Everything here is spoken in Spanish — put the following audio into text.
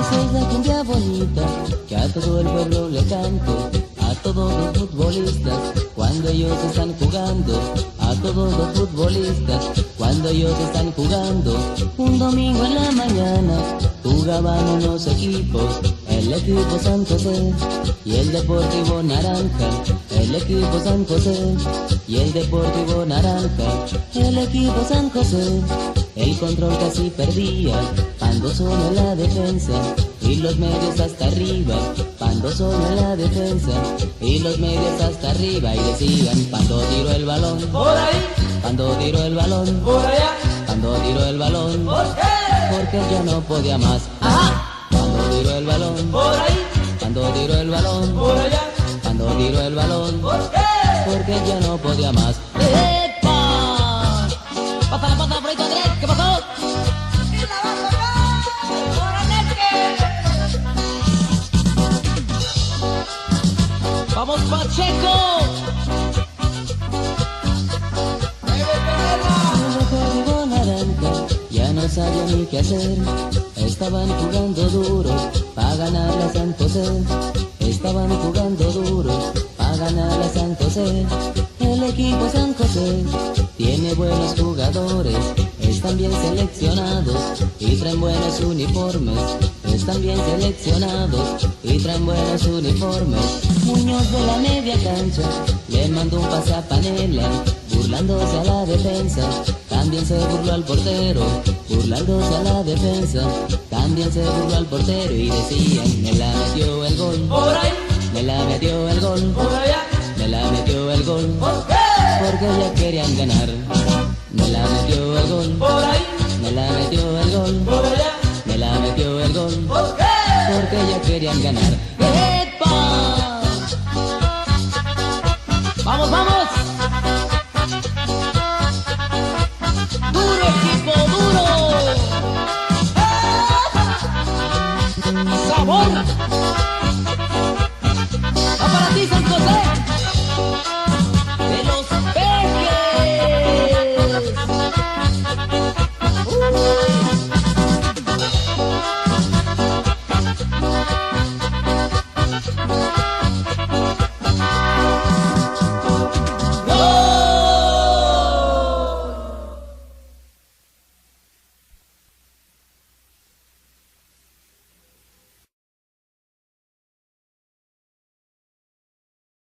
Soy la cumbia bonita que a todo el pueblo le canto, a todos los futbolistas cuando ellos están jugando, a todos los futbolistas cuando ellos están jugando. Un domingo en la mañana jugaban unos equipos, el equipo San José y el Deportivo Naranja, el equipo San José y el Deportivo Naranja, el equipo San José. El control casi perdía, Pando solo en la defensa y los medios hasta arriba, Pando solo en la defensa y los medios hasta arriba, y decían: Pando tiró el balón Por ahí, Pando tiró el balón, por allá, Pando tiró el balón, ¿por qué? porque ya no podía más. Pando tiró el balón, Por ahí, Pando tiró el balón, por allá, Pando tiró el balón, ¿por qué? porque ya no podía más. ¡Epa! ¡Pata la pata, por ahí, Andrés! ¿Qué pasó? ¿Quién la va a tocar? ¡Por ¡Vamos, Pacheco! El Deportivo Naranja ya no sabía ni qué hacer. Estaban jugando duro para ganar a San José. Estaban jugando duro para ganar a San José. El equipo San José tiene buenos jugadores, están bien seleccionados y traen buenos uniformes. Están bien seleccionados y traen buenos uniformes. Muñoz de la media cancha le mandó un pase a Panela, burlándose a la defensa. También se burló al portero, burlándose a la defensa. También se burló al portero y decían: me la metió el gol, Por ahí, me la metió el gol, por allá, me la metió el gol, ¿por qué? porque ya querían ganar. Me la metió el gol, Por ahí, me la metió el gol, por allá, me la metió el gol, ¿por qué? porque ya querían ganar. ¡Epa! ¡Vamos, vamos!